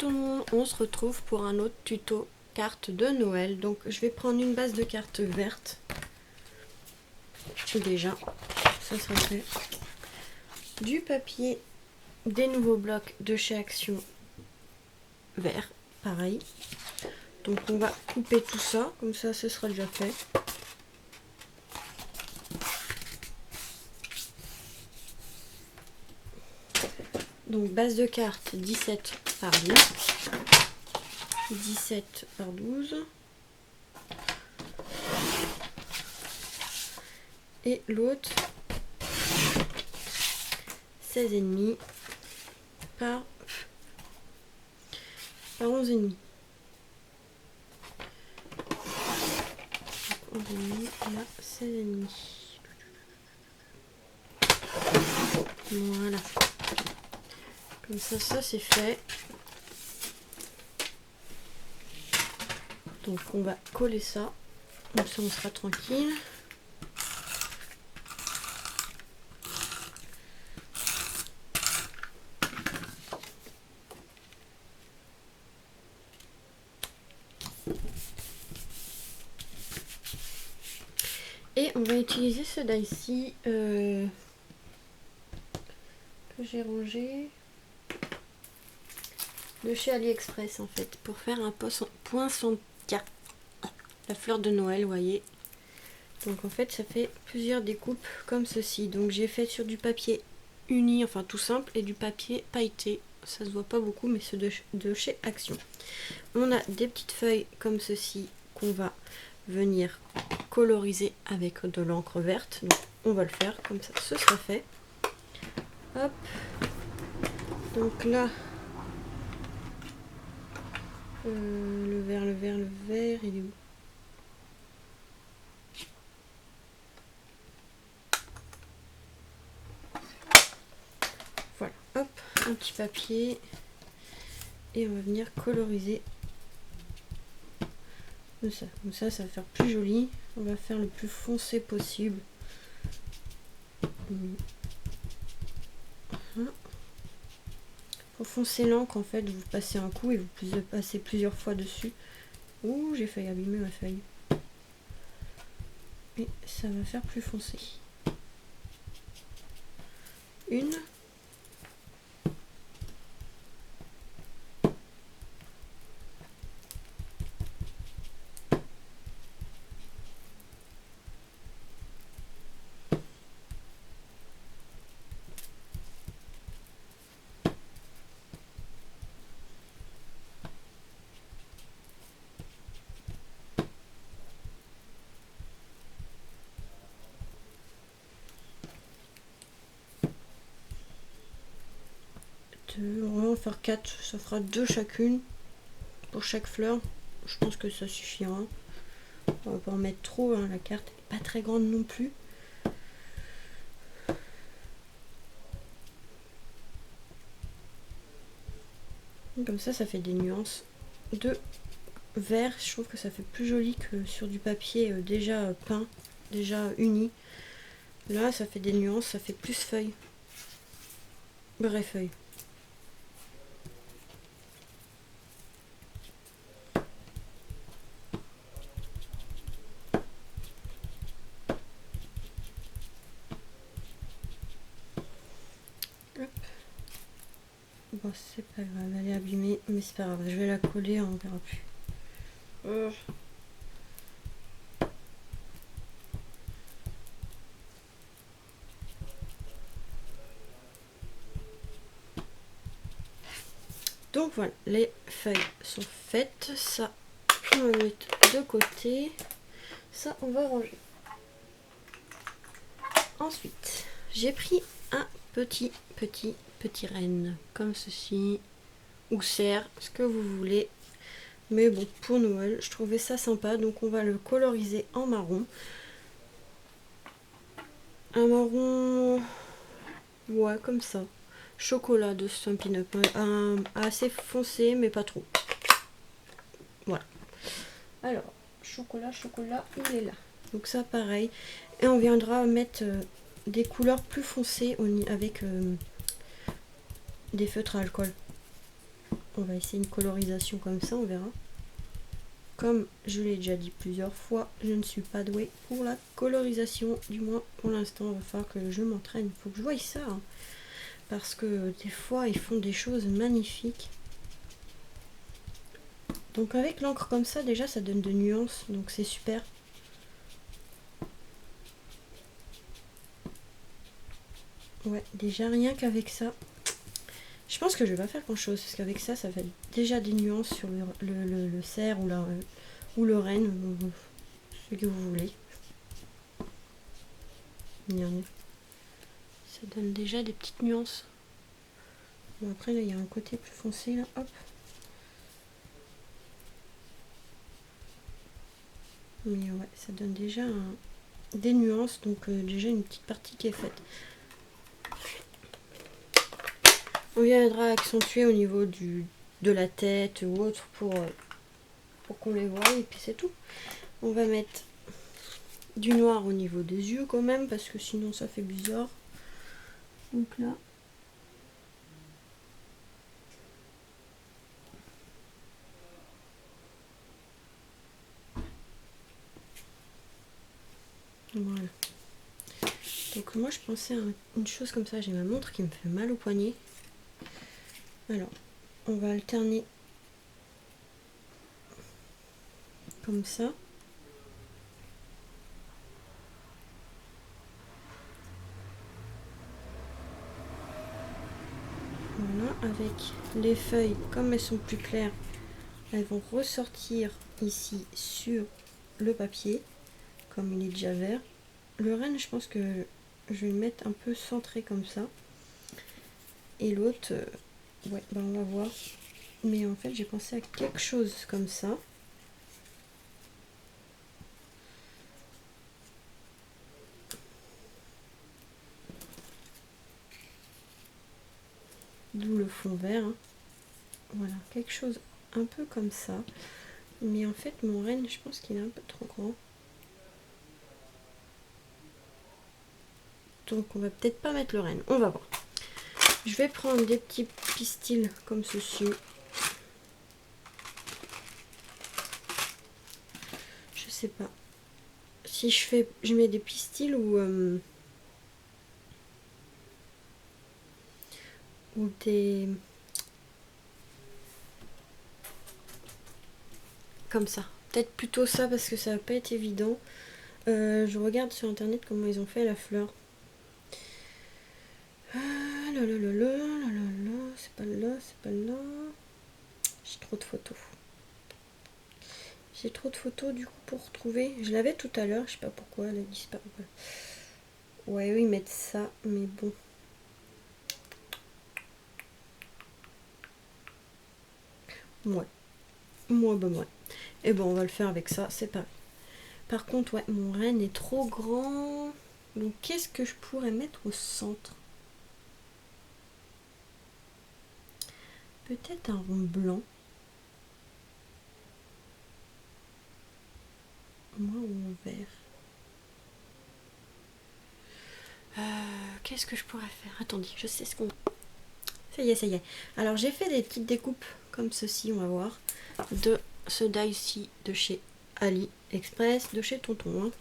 tout le monde, on se retrouve pour un autre tuto carte de Noël. Donc je vais prendre une base de cartes verte. Déjà, ça sera fait. Du papier, des nouveaux blocs de chez Action vert, pareil. Donc on va couper tout ça, comme ça ce sera déjà fait. Donc base de carte 17 par 10, 17 par 12 et l'autre 16,5 par 11,5. 11,5 et là 16,5. Voilà. Comme ça c'est fait. Donc on va coller ça. Comme ça on sera tranquille. Et on va utiliser ce die-ci que j'ai rangé de chez AliExpress en fait, pour faire un poinçon de carte, la fleur de Noël, vous voyez. Donc en fait ça fait plusieurs découpes comme ceci. Donc j'ai fait sur du papier uni, enfin tout simple, et du papier pailleté. Ça se voit pas beaucoup, mais c'est de chez Action. On a des petites feuilles comme ceci qu'on va venir coloriser avec de l'encre verte. Donc on va le faire comme ça, ce sera fait. Hop. Donc là, le vert, il est où? Voilà, hop, un petit papier. Et on va venir coloriser comme ça va faire plus joli. On va faire le plus foncé possible. Pour foncer l'encre, en fait, vous passez un coup et vous passez plusieurs fois dessus. Ouh, j'ai failli abîmer ma feuille. Et ça va faire plus foncé. Une. On va en faire 4, ça fera 2 chacune pour chaque fleur. Je pense que ça suffira. On va pas en mettre trop, hein, la carte n'est pas très grande non plus. Comme ça fait des nuances de vert. Je trouve que ça fait plus joli que sur du papier déjà peint, déjà uni. Là ça fait des nuances, ça fait plus feuille, vraie feuille. Bon, c'est pas grave, elle est abîmée, mais c'est pas grave, je vais la coller, on verra plus. Donc voilà, les feuilles sont faites. Ça, on va mettre de côté. Ça, on va ranger. Ensuite, j'ai pris un petit renne, comme ceci, ou cerf, ce que vous voulez. Mais bon, pour Noël, je trouvais ça sympa, donc on va le coloriser en marron. Un marron, ouais, comme ça. Chocolat de Stampin' Up, assez foncé, mais pas trop. Voilà. Alors, chocolat, il est là. Donc ça, pareil. Et on viendra mettre des couleurs plus foncées avec des feutres à alcool. On va essayer une colorisation comme ça, on verra. Comme je l'ai déjà dit plusieurs fois, je ne suis pas douée pour la colorisation. Du moins, pour l'instant, il va falloir que je m'entraîne. Il faut que je voie ça. Hein. Parce que des fois, ils font des choses magnifiques. Donc avec l'encre comme ça, déjà, ça donne de nuances. Donc c'est super. Ouais, déjà, rien qu'avec ça. Je pense que je vais pas faire grand chose. Parce qu'avec ça, ça fait déjà des nuances sur le cerf ou le renne. Ce que vous voulez. Ça donne déjà des petites nuances. Bon, après, là, il y a un côté plus foncé, là. Hop. Mais ouais, ça donne déjà des nuances. Donc, déjà une petite partie qui est faite. On viendra accentuer au niveau de la tête ou autre pour qu'on les voie. Et puis, c'est tout. On va mettre du noir au niveau des yeux quand même. Parce que sinon, ça fait bizarre. Donc là... Voilà. Donc moi je pensais à une chose comme ça, j'ai ma montre qui me fait mal au poignet. Alors, on va alterner comme ça. Voilà, avec les feuilles, comme elles sont plus claires, elles vont ressortir ici sur le papier, comme il est déjà vert. Le renne, je pense que je vais le mettre un peu centré comme ça. Et l'autre, ouais, ben on va voir. Mais en fait, j'ai pensé à quelque chose comme ça. D'où le fond vert. Hein. Voilà, quelque chose un peu comme ça. Mais en fait, mon renne, je pense qu'il est un peu trop grand. Donc on va peut-être pas mettre le renne. On va voir. Je vais prendre des petits pistils comme ceci. Je sais pas. Si je mets des pistils ou des... Comme ça. Peut-être plutôt ça parce que ça va pas être évident. Je regarde sur internet comment ils ont fait la fleur. Ah là là là là là là là. C'est pas là, c'est pas là. J'ai trop de photos. J'ai trop de photos du coup pour retrouver. Je l'avais tout à l'heure, je sais pas pourquoi elle a disparu. Ouais, oui, ils mettent ça, mais bon. Ouais. Moi, ben ouais. Et bon, on va le faire avec ça, c'est pareil. Par contre, ouais, mon renne est trop grand. Donc, qu'est-ce que je pourrais mettre au centre? Peut-être un rond blanc. Moi, ou en vert. Qu'est-ce que je pourrais faire? Attendez, je sais ce qu'on... Ça y est, ça y est. Alors, j'ai fait des petites découpes comme ceci, on va voir. De ce die-ci de chez AliExpress, de chez Tonton. Hein.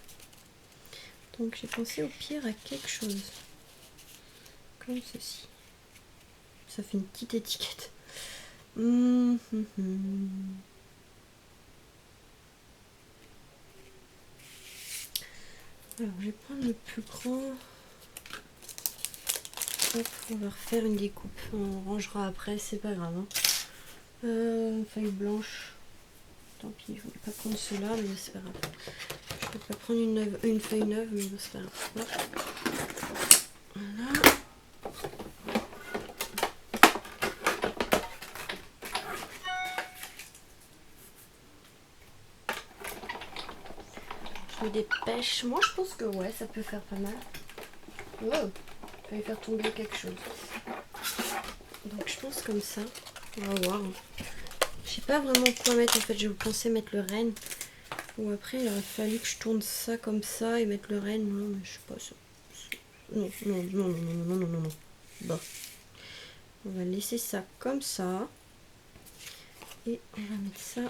Donc, j'ai pensé au pire à quelque chose. Comme ceci. Ça fait une petite étiquette. Alors, je vais prendre le plus grand. Hop, on va refaire une découpe. On rangera après, c'est pas grave. Hein. Feuille blanche. Tant pis, je voulais pas prendre cela, mais c'est pas grave. Je vais pas prendre une feuille neuve, mais c'est pas grave. Voilà. Je me dépêche. Moi, je pense que ouais, ça peut faire pas mal. Wow, ça va faire tomber quelque chose. Donc, je pense comme ça. On va voir. Je sais pas vraiment quoi mettre. En fait, je pensais mettre le renne. Ou après, il aurait fallu que je tourne ça comme ça et mettre le renne. Non, mais je sais pas ça. Non, non, non, non, non, non, non, non, non. Bon. On va laisser ça comme ça. Et on va mettre ça.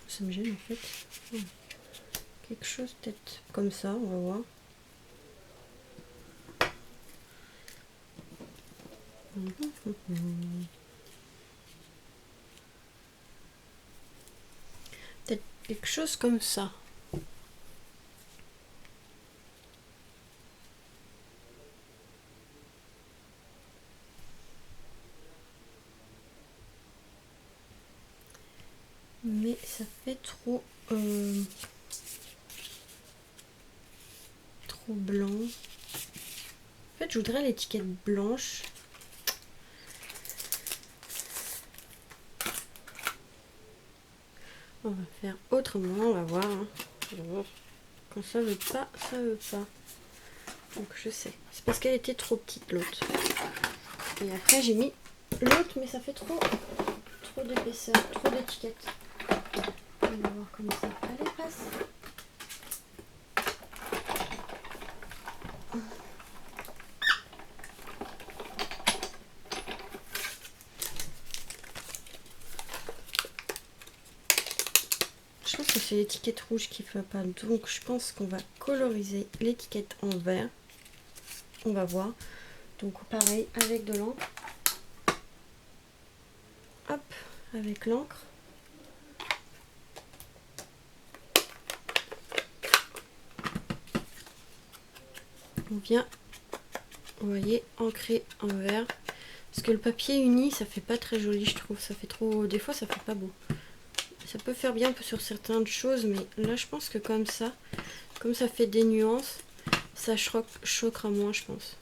Ça me gêne en fait. Quelque chose peut-être comme ça, on va voir. Peut-être quelque chose comme ça. Mais ça fait trop blanc. En fait, je voudrais l'étiquette blanche. On va faire autrement, on va voir. Hein. Quand ça veut pas, ça veut pas. Donc je sais. C'est parce qu'elle était trop petite l'autre. Et après j'ai mis l'autre, mais ça fait trop d'épaisseur, trop d'étiquettes. On va voir comme ça. Allez, passe. Je pense que c'est l'étiquette rouge qui ne va pas. Donc je pense qu'on va coloriser l'étiquette en vert. On va voir. Donc pareil avec de l'encre. Hop, avec l'encre. On vient, vous voyez, ancrer en vert. Parce que le papier uni, ça fait pas très joli, je trouve. Ça fait trop. Des fois, ça fait pas beau. Ça peut faire bien sur certaines choses, mais là, je pense que comme ça fait des nuances, ça choquera moins, je pense.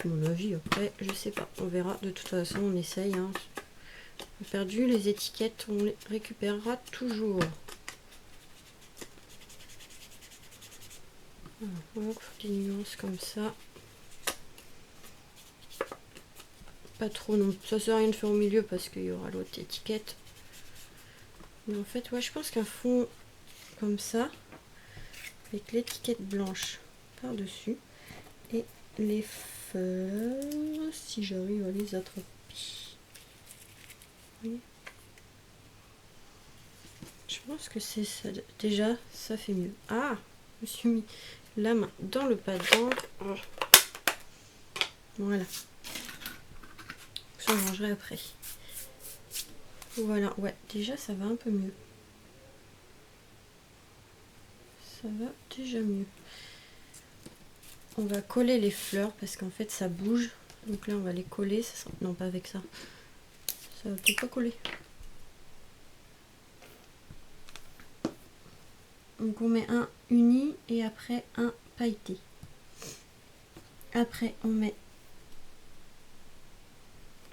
À mon avis, après, je sais pas. On verra. De toute façon, on essaye. Hein. On a perdu les étiquettes, on les récupérera toujours. Voilà, des nuances comme ça. Pas trop non. Ça sert à rien de faire au milieu parce qu'il y aura l'autre étiquette. Mais en fait, ouais, je pense qu'un fond comme ça, avec l'étiquette blanche par-dessus, et les feuilles, si j'arrive à les attraper. Oui. Je pense que c'est ça. Déjà, ça fait mieux. Ah, je me suis mis la main dans le pas d'encre. Voilà. Ça, je rangerai après. Voilà, ouais, déjà ça va un peu mieux. Ça va déjà mieux. On va coller les fleurs parce qu'en fait ça bouge. Donc là on va les coller. Ça sera... Non, pas avec ça. Ça va peut-être pas coller. Donc on met un uni et après un pailleté. Après on met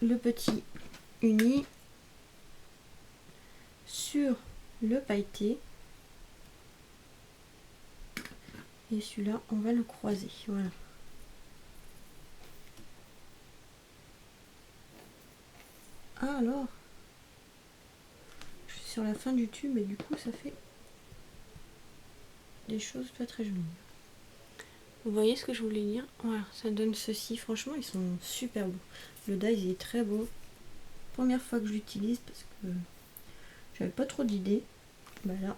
le petit uni sur le pailleté. Et celui-là, on va le croiser. Voilà. Ah alors, je suis sur la fin du tube et du coup ça fait des choses pas très jolies. Vous voyez ce que je voulais dire? Voilà, ça donne ceci. Franchement, ils sont super beaux. Le die il est très beau. Première fois que je l'utilise parce que j'avais pas trop d'idées. Bah là,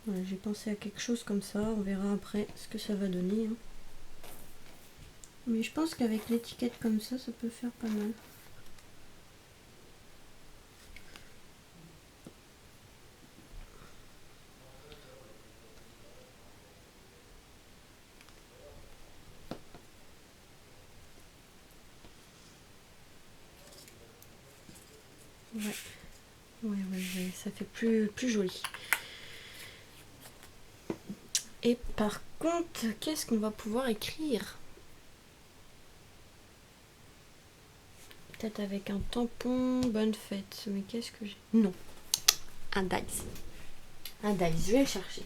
voilà, j'ai pensé à quelque chose comme ça. On verra après ce que ça va donner. Hein. Mais je pense qu'avec l'étiquette comme ça peut faire pas mal. Ouais, ça fait plus joli. Et par contre, qu'est-ce qu'on va pouvoir écrire? Peut-être avec un tampon, bonne fête. Mais qu'est-ce que j'ai? Non. Un dice. Un dice, je vais le chercher.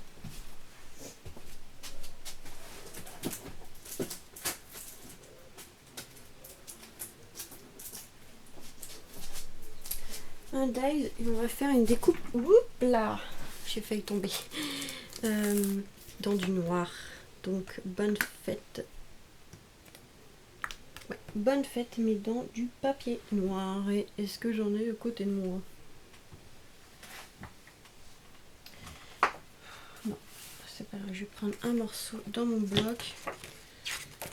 Un dice et on va faire une découpe. Oups là, j'ai failli tomber. dans du noir. Donc bonne fête. Ouais, bonne fête, mais dans du papier noir. Et est-ce que j'en ai à côté de moi? Non, c'est pas grave. Je vais prendre un morceau dans mon bloc.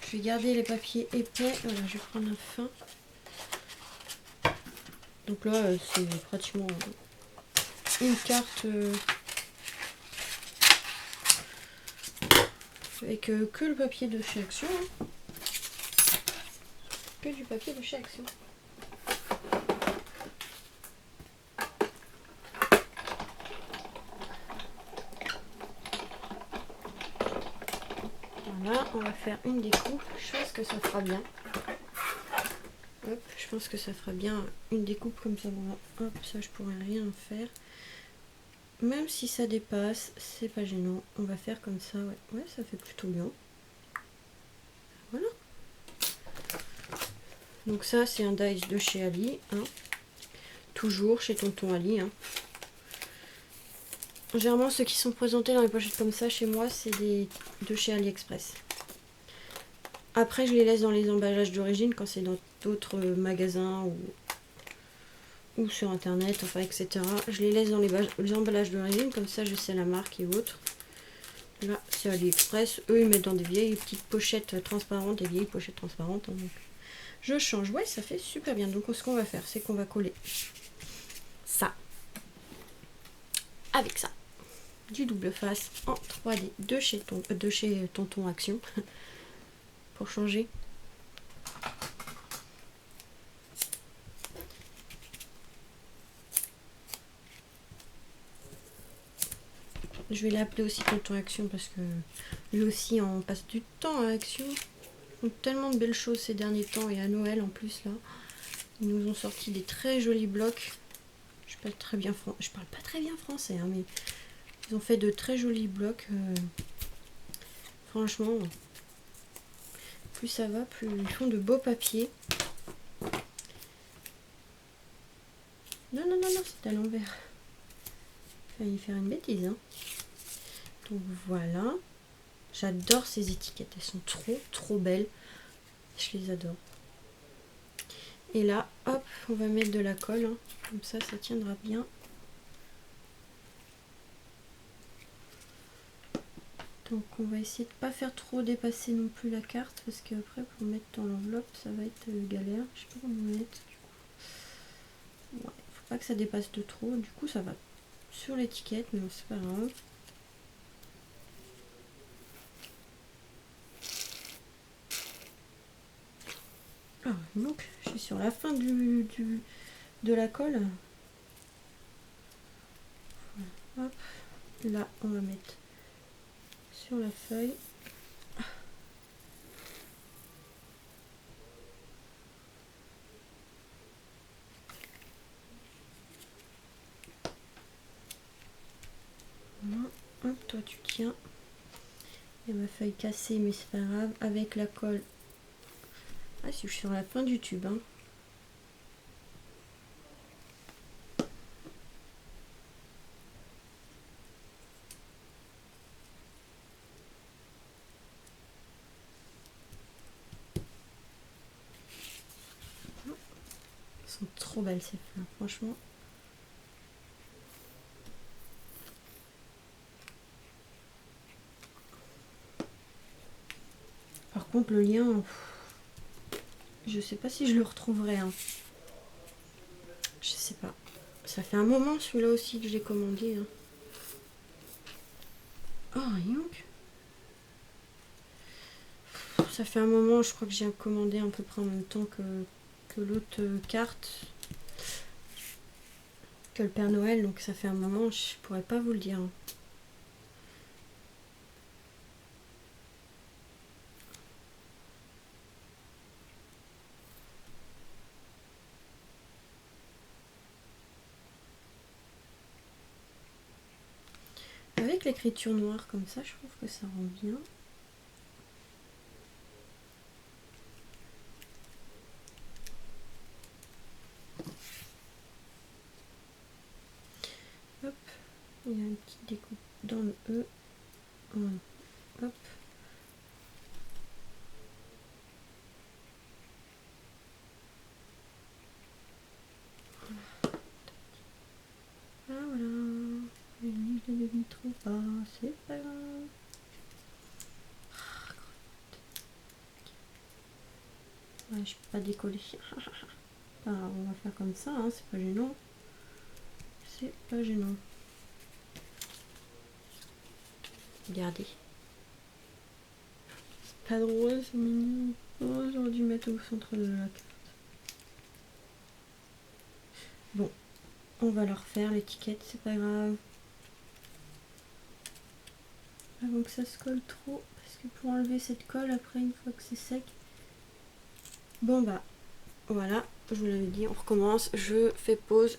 Je vais garder les papiers épais. Voilà, je vais prendre un fin. Donc là, c'est pratiquement une carte avec que le papier de chez Action. Hein. Que du papier de chez Action. Voilà, on va faire une découpe. Je pense que ça fera bien. Hop, je pense que ça fera bien une découpe comme ça. Bon, hop, ça je pourrais rien faire. Même si ça dépasse, c'est pas gênant. On va faire comme ça, ouais. Ouais, ça fait plutôt bien. Voilà. Donc ça, c'est un dies de chez Ali. Hein. Toujours chez Tonton Ali. Hein. Généralement, ceux qui sont présentés dans les pochettes comme ça, chez moi, c'est des de chez AliExpress. Après, je les laisse dans les emballages d'origine quand c'est dans d'autres magasins ou sur internet, enfin, etc. Je les laisse dans les emballages d'origine, comme ça, je sais la marque et autres. Là, c'est AliExpress. Eux, ils mettent dans des vieilles petites pochettes transparentes, des vieilles pochettes transparentes. Hein, donc. Je change. Ouais, ça fait super bien. Donc, ce qu'on va faire, c'est qu'on va coller ça avec ça. Du double face en 3D de chez Tonton Action. Pour changer. Je vais l'appeler aussi Tonton Action parce que lui aussi on passe du temps à Action. Ils font tellement de belles choses ces derniers temps et à Noël en plus là. Ils nous ont sorti des très jolis blocs. Je parle pas très bien français, hein, mais ils ont fait de très jolis blocs. Franchement, plus ça va, plus ils font de beaux papiers. Non, non, non, non, c'est à l'envers. J'ai failli faire une bêtise. Hein. Donc voilà. J'adore ces étiquettes. Elles sont trop, trop belles. Je les adore. Et là, hop, on va mettre de la colle. Hein. Comme ça tiendra bien. Donc on va essayer de ne pas faire trop dépasser non plus la carte. Parce qu'après, pour mettre dans l'enveloppe, ça va être galère. Je sais pas comment mettre. Du coup. Ouais, faut pas que ça dépasse de trop. Du coup, ça va sur l'étiquette, mais c'est pas grave. Ah, donc, je suis sur la fin de la colle. Voilà. Hop. Là, on va mettre sur la feuille. Voilà. Hop, toi tu tiens. Et ma feuille cassée, mais c'est pas grave. Avec la colle. Ah, si je suis sur la fin du tube. Hein. Elles sont trop belles ces fleurs, franchement. Par contre, le lien, je sais pas si je le retrouverai. Hein. Je sais pas. Ça fait un moment celui-là aussi que j'ai commandé. Hein. Oh, rien que. Ça fait un moment, je crois que j'ai commandé à peu près en même temps que l'autre carte. Que le Père Noël, donc ça fait un moment, je pourrais pas vous le dire. Hein. Avec l'écriture noire comme ça, je trouve que ça rend bien. Hop, il y a une petite découpe dans le E. Voilà. Hop. Ah voilà. Je l'ai devine trop pas, c'est pas grave. Ouais, je peux pas décoller. On va faire comme ça, hein, c'est pas gênant. C'est pas gênant. Regardez. C'est pas drôle, c'est mignon. Oh, j'aurais dû mettre au centre de la carte. Bon, on va leur faire l'étiquette, c'est pas grave. Avant que ça se colle trop, parce que pour enlever cette colle, après, une fois que c'est sec. Bon bah, voilà, je vous l'avais dit, on recommence. Je fais pause.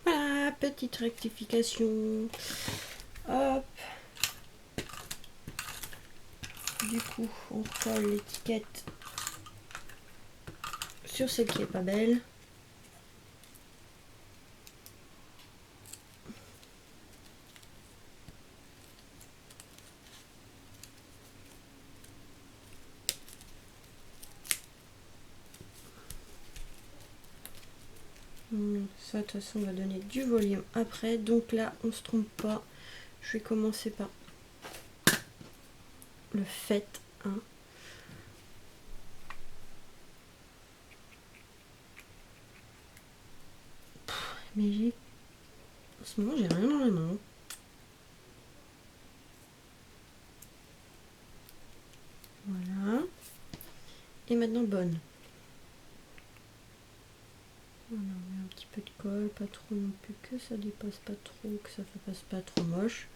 Voilà, petite rectification. Hop. Du coup, on colle l'étiquette sur celle qui est pas belle. Ça, de toute façon, va donner du volume après. Donc là, on se trompe pas. Je vais commencer par le fait. Hein. Mais j'ai... En ce moment, j'ai rien dans la main. Voilà. Et maintenant, bonne. Voilà, on met un petit peu de colle, pas trop non plus, que ça dépasse pas trop, que ça fasse pas trop moche.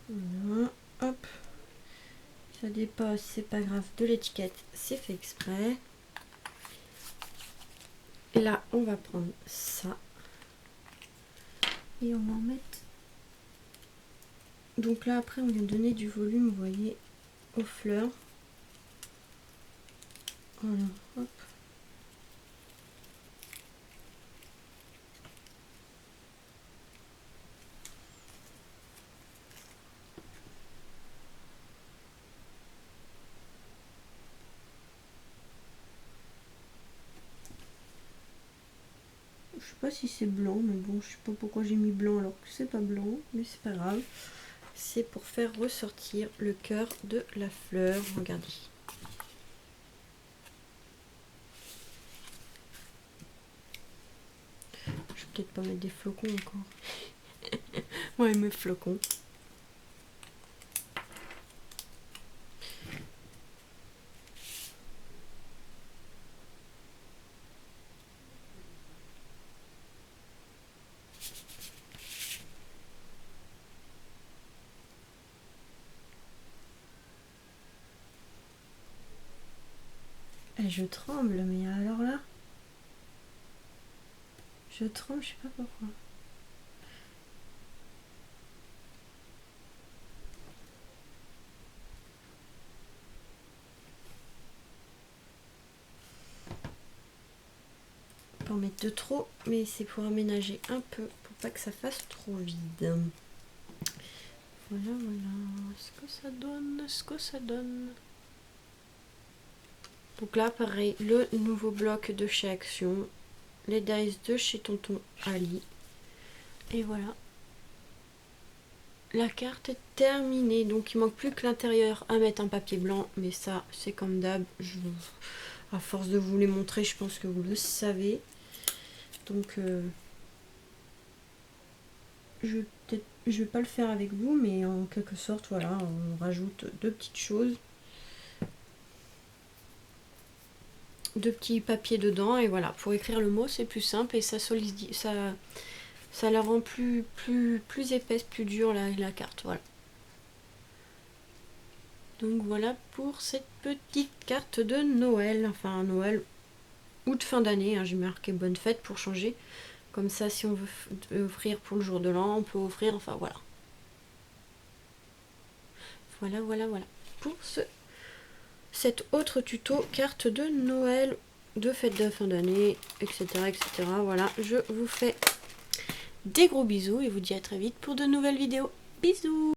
Voilà, hop. Ça dépasse, c'est pas grave, de l'étiquette, c'est fait exprès. Et là, on va prendre ça. Et on va en mettre. Donc là, après, on vient donner du volume, vous voyez, aux fleurs. Voilà, hop. Je sais pas si c'est blanc, mais bon, je sais pas pourquoi j'ai mis blanc alors que c'est pas blanc, mais c'est pas grave. C'est pour faire ressortir le cœur de la fleur. Regardez. Je vais peut-être pas mettre des flocons encore. Ouais, mes flocons. Et je tremble, mais alors là, je tremble, je sais pas pourquoi. Pas en mettre de trop, mais c'est pour aménager un peu, pour pas que ça fasse trop vide. Voilà, voilà, ce que ça donne, ce que ça donne. Donc là, pareil, le nouveau bloc de chez Action, les dies de chez Tonton Ali. Et voilà. La carte est terminée, donc il manque plus que l'intérieur à mettre un papier blanc, mais ça, c'est comme d'hab. À force de vous les montrer, je pense que vous le savez. Donc, je vais pas le faire avec vous, mais en quelque sorte, voilà, on rajoute deux petites choses. Deux petits papiers dedans, et voilà, pour écrire le mot, c'est plus simple, et ça solidifie, ça la rend plus épaisse, plus dure la carte, voilà. Donc voilà pour cette petite carte de Noël, enfin Noël ou de fin d'année, hein, j'ai marqué bonne fête pour changer. Comme ça, si on veut offrir pour le jour de l'an, on peut offrir, enfin voilà. Voilà, voilà, voilà. Pour cet autre tuto, carte de Noël, de fête de fin d'année, etc., etc. Voilà, je vous fais des gros bisous et vous dis à très vite pour de nouvelles vidéos. Bisous!